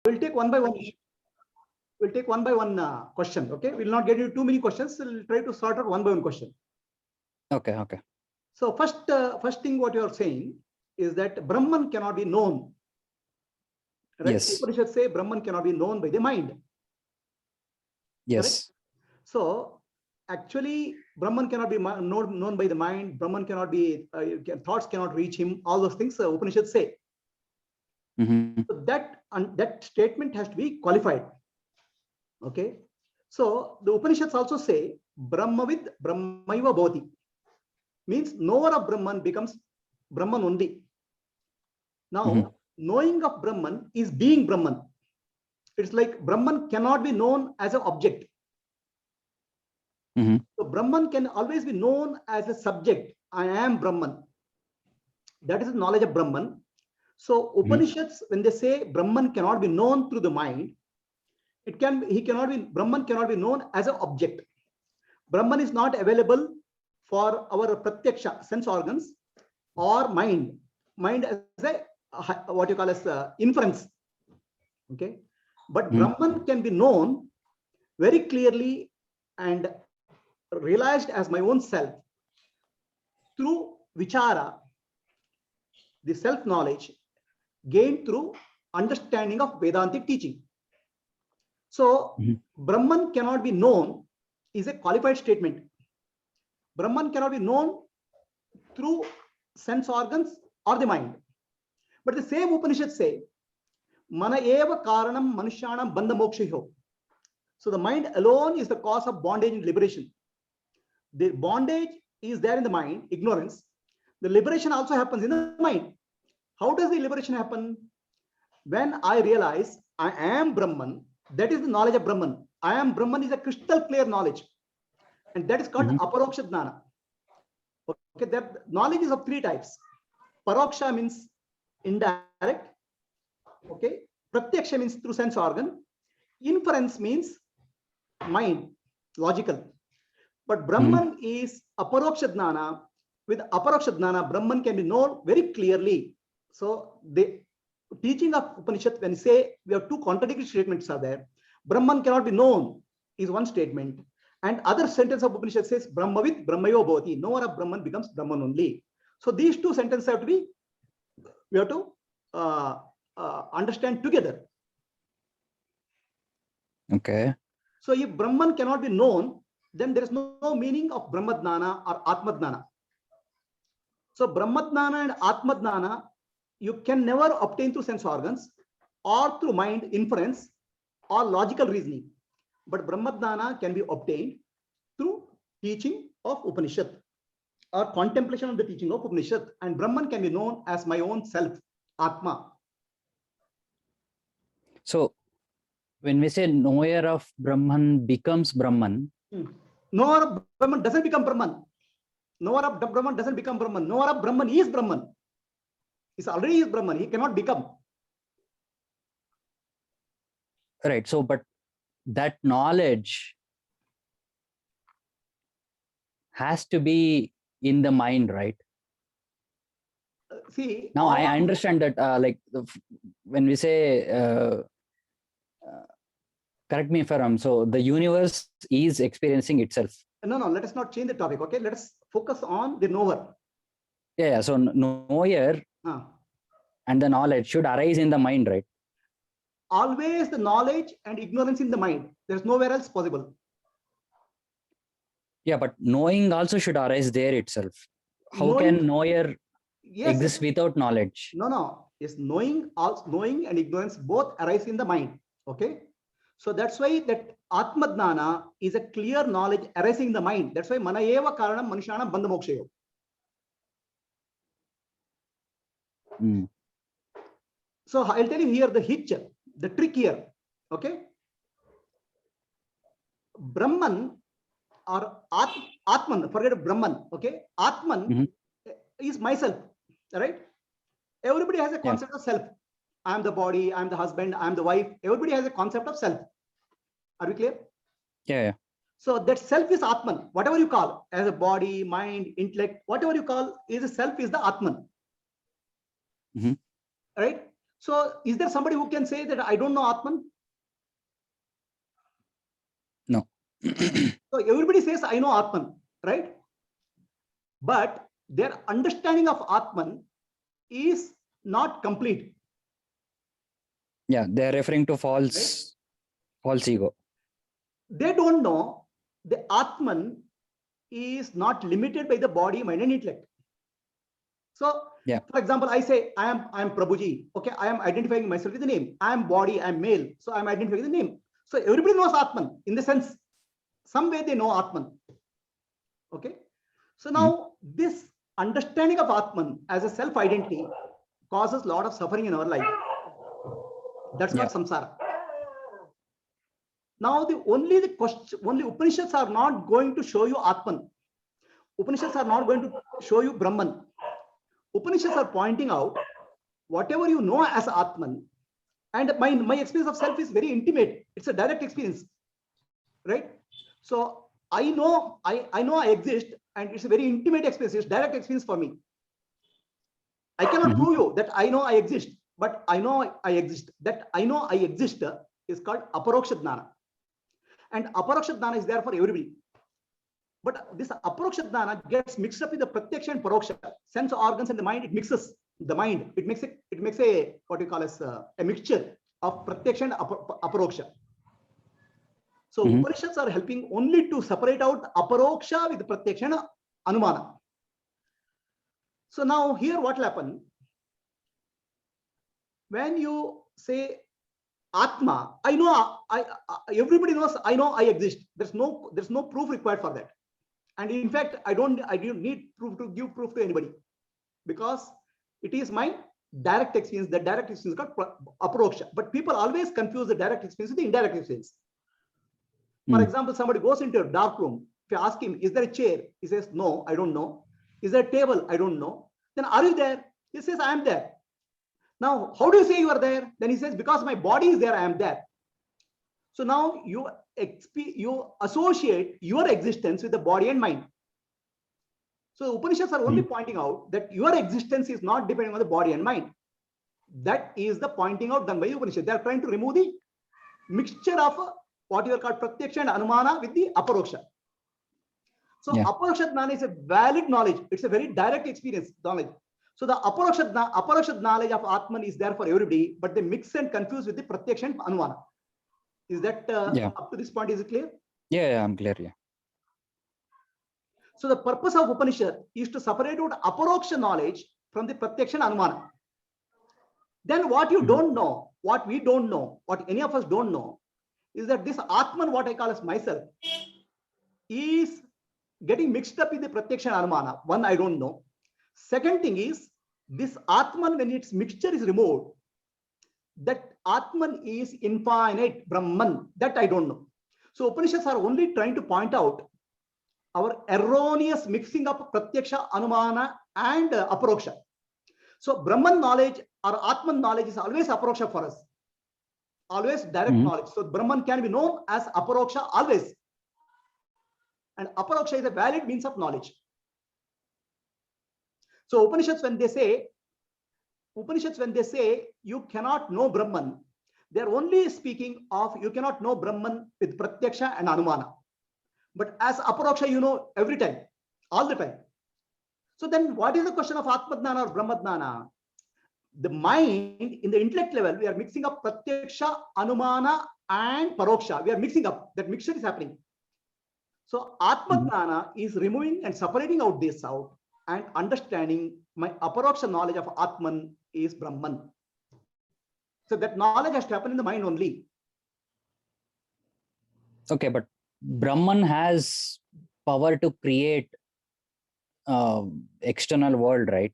We'll take one by one. We'll take one by one question. Okay, we'll not get into too many questions. We'll try to sort out one by one question. Okay. Okay. So first thing what you are saying is that Brahman cannot be known. Right? Yes. Upanishads say Brahman cannot be known by the mind. Yes. Correct? So actually, Brahman cannot be known by the mind. Brahman cannot be thoughts cannot reach him. All those things Upanishads say. Mm-hmm. So that statement has to be qualified. Okay. So the Upanishads also say Brahmavid Brahmaiva Bhavati. Means knower of Brahman becomes Brahman only. Now, knowing of Brahman is being Brahman. It's like Brahman cannot be known as an object. So Brahman can always be known as a subject. I am Brahman. That is the knowledge of Brahman. So Upanishads, when they say Brahman cannot be known through the mind, Brahman cannot be known as an object. Brahman is not available for our pratyaksha, sense organs, or mind. Mind as a what you call as inference. Okay, but Brahman can be known very clearly and realized as my own self through vichara, the self-knowledge gained through understanding of Vedantic teaching. So Brahman cannot be known is a qualified statement. Brahman cannot be known through sense organs or the mind. But the same Upanishads say, Mana eva karanam manushyanam bandha mokshiho. So the mind alone is the cause of bondage and liberation. The bondage is there in the mind, ignorance. The liberation also happens in the mind. How does the liberation happen? When I realize I am Brahman, that is the knowledge of Brahman. I am Brahman is a crystal clear knowledge. And that is called aparoksha jnana. Okay, that knowledge is of three types. Paroksha means indirect. Okay, pratyaksha means through sense organ. Inference means mind, logical. But Brahman is aparoksha jnana. With aparoksha jnana, Brahman can be known very clearly. So the teaching of Upanishad, when say we have two contradictory statements are there, Brahman cannot be known is one statement, and other sentence of Upanishad says Brahmavid Brahmayo Bhavati. Knower of Brahman becomes Brahman only. So these two sentences have to be, we have to understand together. Okay. So if Brahman cannot be known, then there is no meaning of Brahmadnana or Atmadnana. So Brahmadnana and Atmadnana you can never obtain through sense organs or through mind inference or logical reasoning. But Brahmadnana can be obtained through teaching of Upanishad or contemplation of the teaching of Upanishad. And Brahman can be known as my own self, Atma. So when we say knower of Brahman becomes Brahman. Knower of Brahman doesn't become Brahman. Knower of Brahman doesn't become Brahman. Knower of Brahman is Brahman. He's already is Brahman. He cannot become. Right. So, but that knowledge has to be in the mind, right? See. Now I understand that, like when we say, correct me if I'm wrong. So the universe is experiencing itself. No. Let us not change the topic. Okay. Let us focus on the knower. Yeah. So knower and the knowledge should arise in the mind, right? Always the knowledge and ignorance in the mind. There's nowhere else possible. Yeah, but knowing also should arise there itself. How can knower exist without knowledge? No. Yes, knowing and ignorance both arise in the mind. Okay. So that's why that Atmadnana is a clear knowledge arising in the mind. That's why Mana eva karanam manushyanam bandha mokshayo. So I'll tell you here the hitch, the trick here. Okay. Brahman or Atman, forget Brahman. Okay. Atman is myself. Right. Everybody has a concept of self. I am the body, I am the husband, I am the wife. Everybody has a concept of self. Are we clear? Yeah. So that self is Atman. Whatever you call as a body, mind, intellect, whatever you call is a self is the Atman. Right? So is there somebody who can say that I don't know Atman? No. So everybody says I know Atman, right? But their understanding of Atman is not complete. Yeah, they're referring to false ego. They don't know the Atman is not limited by the body, mind, and intellect. So, Yeah. for example, I say I am Prabhuji. Okay, I am identifying myself with the name. I am body. I am male. So I am identifying the name. So everybody knows Atman in the sense, some way they know Atman. Okay. So now this understanding of Atman as a self-identity causes a lot of suffering in our life. That's called samsara. Now only Upanishads are not going to show you Atman. Upanishads are not going to show you Brahman. Upanishads are pointing out whatever you know as Atman, and my experience of self is very intimate. It's a direct experience, right? So I know I exist, and it's a very intimate experience. It's direct experience for me. I cannot prove you that I know I exist, but I know I exist. That I know I exist is called aparoksha jnana. And aparoksha jnana is there for everybody. But this aparoksha jnana gets mixed up with the pratyaksha and paroksha. Sense organs and the mind, it mixes the mind. It makes a what you call as a mixture of pratyaksha and aparoksha. So Upanishads are helping only to separate out aparoksha with pratyaksha and anumana. So now here what will happen? When you say Atma, I know everybody knows I know I exist. There's no proof required for that. And in fact, I don't need proof to give proof to anybody, because it is my direct experience. The direct experience is called aparoksha. But people always confuse the direct experience with the indirect experience. For example, somebody goes into a dark room. If you ask him, is there a chair? He says, no, I don't know. Is there a table? I don't know. Then are you there? He says, I am there. Now, how do you say you are there? Then he says, because my body is there, I am there. So now you associate your existence with the body and mind. So Upanishads are only pointing out that your existence is not depending on the body and mind. That is the pointing out done by Upanishads. They are trying to remove the mixture of what you are called pratyaksha and anumana with the aparoksha. So aparoksha jnana is a valid knowledge. It's a very direct experience knowledge. So the aparoksha knowledge of Atman is there for everybody, but they mix and confuse with the pratyaksha and anumana. Is that up to this point, is it clear? Yeah, I'm clear. Yeah. So the purpose of Upanishad is to separate out aparoksha knowledge from the pratyaksha and anumana. Then what you don't know, what we don't know, what any of us don't know, is that this Atman, what I call as myself, is getting mixed up with the pratyaksha and anumana. One, I don't know. Second thing is, this Atman, when its mixture is removed, that Atman is infinite, Brahman, that I don't know. So Upanishads are only trying to point out our erroneous mixing up pratyaksha, anumana, and aparoksha. So Brahman knowledge or Atman knowledge is always aparoksha for us, always direct knowledge. So Brahman can be known as aparoksha always, and aparoksha is a valid means of knowledge. So Upanishads, when they say you cannot know Brahman, they are only speaking of you cannot know Brahman with pratyaksha and anumana. But as aparoksha, you know every time, all the time. So then what is the question of Atmadnana or Brahmadnana? The mind, in the intellect level, we are mixing up pratyaksha, anumana, and paroksha. We are mixing up. That mixture is happening. So Atmadnana is removing and separating out this out and understanding my aparoksha knowledge of Atman is Brahman. So that knowledge has to happen in the mind only. Okay, but Brahman has power to create external world, right?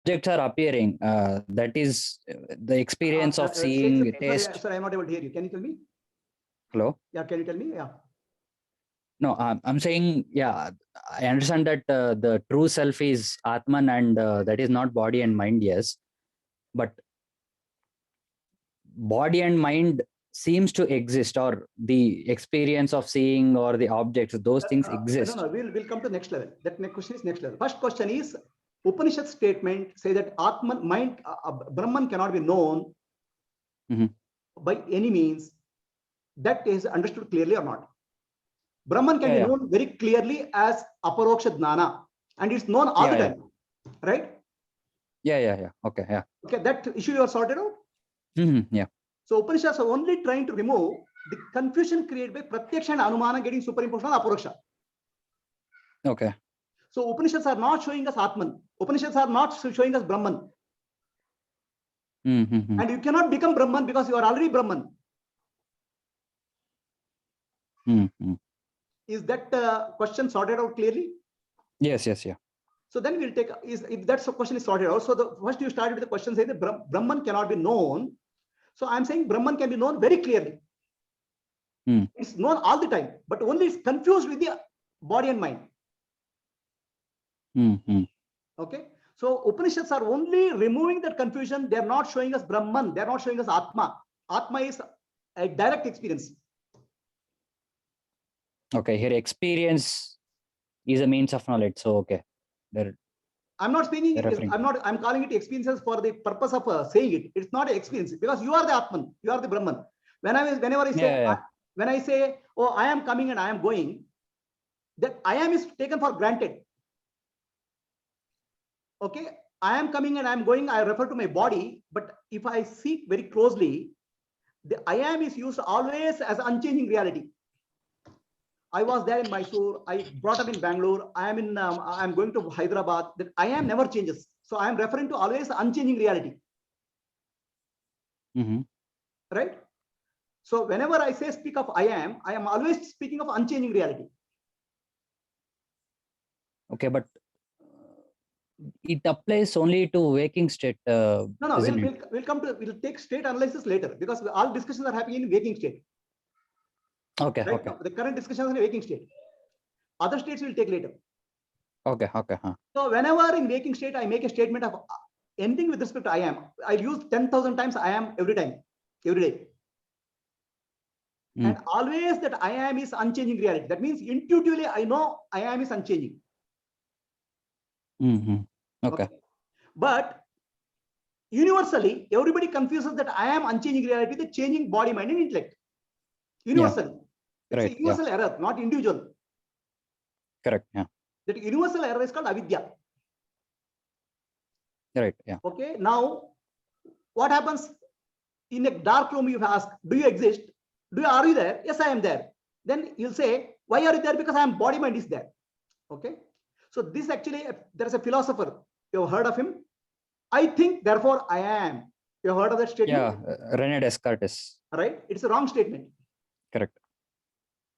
Objects are appearing. That is the experience of seeing, taste. Sorry, I'm not able to hear you. Can you tell me? Hello? Yeah, can you tell me? Yeah. No, I'm saying, yeah, I understand that the true self is Atman, and that is not body and mind, yes. But body and mind seems to exist, or the experience of seeing or the objects, those things exist. No, we'll come to next level. That next question is next level. First question is, Upanishad statement say that Atman, mind, Brahman cannot be known by any means. That is understood clearly or not? Brahman can be known very clearly as aparoksha jnana, and it's known all the time, right? Yeah. Okay, yeah. Okay, that issue you are sorted out. Yeah. So Upanishads are only trying to remove the confusion created by pratyaksha and anumana getting superimposed on aparoksha. Okay. So Upanishads are not showing us Atman. Upanishads are not showing us Brahman. And you cannot become Brahman because you are already Brahman. Is that question sorted out clearly? Yes, yeah. So then we'll take, if that's the question is sorted out. So the first you started with the question saying that Brahman cannot be known. So I'm saying Brahman can be known very clearly. It's known all the time, but only it's confused with the body and mind. Okay. So Upanishads are only removing that confusion. They're not showing us Brahman. They're not showing us Atma. Atma is a direct experience. Okay, here experience is a means of knowledge. So okay. I'm not speaking, I'm calling it experiences for the purpose of saying it. It's not an experience because you are the Atman, you are the Brahman. Whenever I say, when I say, oh, I am coming and I am going, that I am is taken for granted. Okay, I am coming and I am going, I refer to my body, but if I see very closely, the I am is used always as unchanging reality. I was there in Mysore, I brought up in Bangalore, I am going to Hyderabad, that I am never changes. So I am referring to always unchanging reality. Right? So whenever I say speak of I am always speaking of unchanging reality. Okay, but it applies only to waking state. No, we'll take state analysis later because all discussions are happening in waking state. Okay, right? okay. The current discussion is in waking state. Other states will take later. Okay. So whenever in waking state I make a statement of anything with respect to I am, I use 10,000 times I am every time, every day. And always that I am is unchanging reality. That means intuitively I know I am is unchanging. Okay. But universally, everybody confuses that I am unchanging reality, the changing body, mind, and intellect. Universally. It's a universal error, not individual. Correct. Yeah. That universal error is called avidya. Right. Yeah. Okay. Now, what happens in a dark room? You ask, do you exist? Are you there? Yes, I am there. Then you'll say, why are you there? Because I am body, mind is there. Okay. So this actually, there is a philosopher. You have heard of him? I think, therefore I am. You have heard of that statement? Yeah, René Descartes. Right. It's a wrong statement. Correct.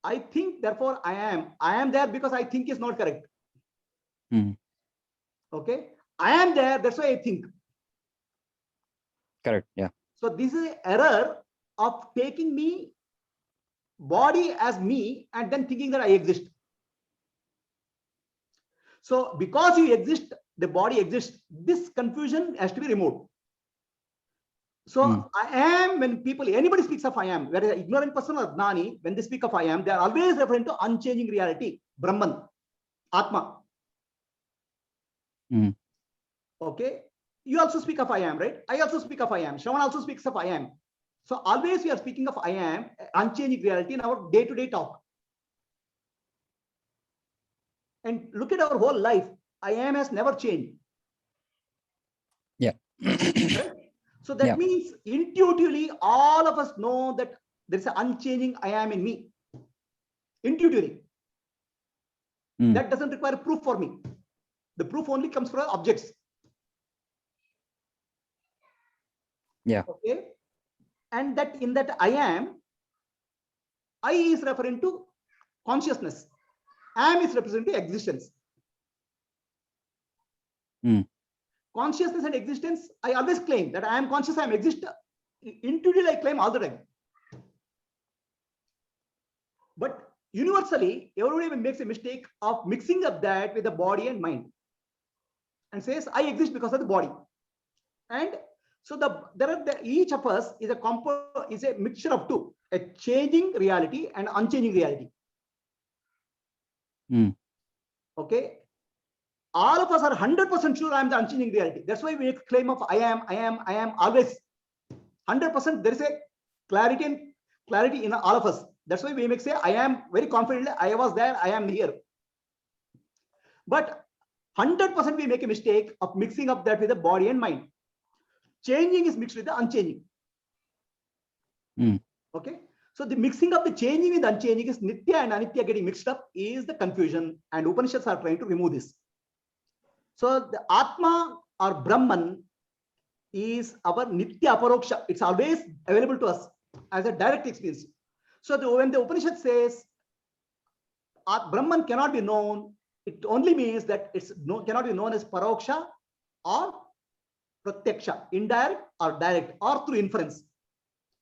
I think, therefore I am. I am there because I think is not correct. Okay. I am there. That's why I think. Correct. Yeah. So this is an error of taking me body as me and then thinking that I exist. So because you exist, the body exists. This confusion has to be removed. So I am, when anybody speaks of I am, whether an ignorant person or Gnani, when they speak of I am, they are always referring to unchanging reality, Brahman, Atma. Okay. You also speak of I am, right? I also speak of I am. Shravan also speaks of I am. So always we are speaking of I am, unchanging reality in our day-to-day talk. And look at our whole life. I am has never changed. Yeah. Right? So that means intuitively, all of us know that there is an unchanging I am in me. Intuitively. That doesn't require proof for me. The proof only comes from objects. Yeah. Okay. And that in that I am, I is referring to consciousness. Am is representing existence. Consciousness and existence, I always claim that I am conscious, I am exist. Intuitively, I claim all the time. But universally, everybody makes a mistake of mixing up that with the body and mind and says, I exist because of the body. And so each of us is a mixture of two, a changing reality and unchanging reality. Okay. all of us are 100% sure I am the unchanging reality. That's why we make claim of I am always 100%. There is a clarity in all of us. That's why we make say I am very confidently, I was there, I am here. But 100% we make a mistake of mixing up that with the body and mind. Changing is mixed with the unchanging. Okay. So the mixing of the changing with unchanging is Nitya and Anitya getting mixed up is the confusion, and Upanishads are trying to remove this. So the Atma or Brahman is our Nitya Aparoksha. It's always available to us as a direct experience. So when the Upanishad says Brahman cannot be known, it only means that cannot be known as Paroksha or Pratyaksha, indirect or direct or through inference.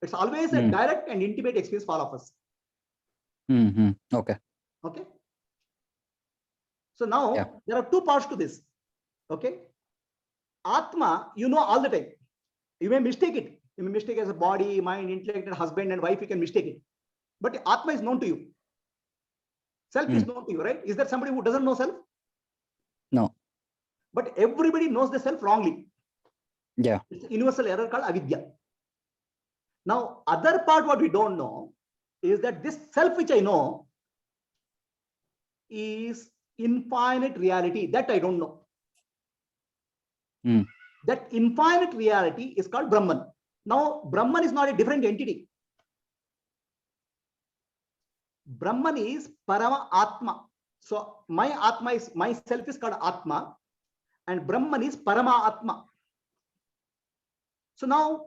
It's always a direct and intimate experience for all of us. Okay. Okay. So now there are two parts to this. Okay. Atma, you know all the time. You may mistake it. You may mistake it as a body, mind, intellect, and husband and wife. You can mistake it. But Atma is known to you. Self is known to you, right? Is there somebody who doesn't know self? No. But everybody knows the self wrongly. Yeah. It's a universal error called avidya. Now, other part what we don't know is that this self which I know is infinite reality. That I don't know. That infinite reality is called Brahman. Now, Brahman is not a different entity. Brahman is Parama Atma. So my Atma is, myself is called Atma, and Brahman is Parama Atma. So now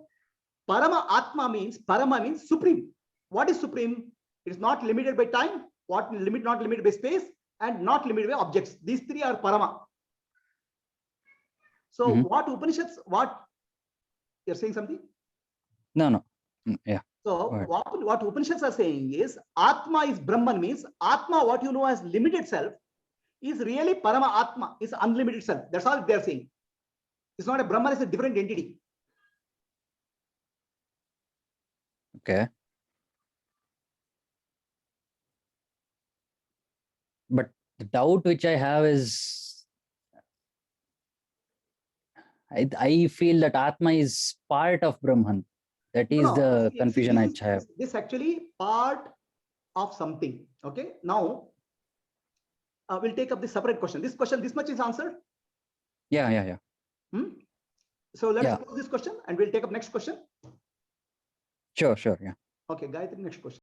Parama Atma means, Parama means supreme. What is supreme? It is not limited by time, not limited by space, and not limited by objects. These three are Parama. So what Upanishads, what you're saying something? No. Yeah. So what Upanishads are saying is Atma is Brahman, means Atma, what you know as limited self, is really Parama Atma, is unlimited self. That's all they're saying. It's not a Brahman, it's a different entity. Okay. But the doubt which I have is, I feel that Atma is part of Brahman. That is the confusion I have. This actually part of something. Okay. Now we'll take up this separate question. This much is answered. Yeah. So let's close this question and we'll take up next question. Sure. Yeah. Okay, Gayatri, next question.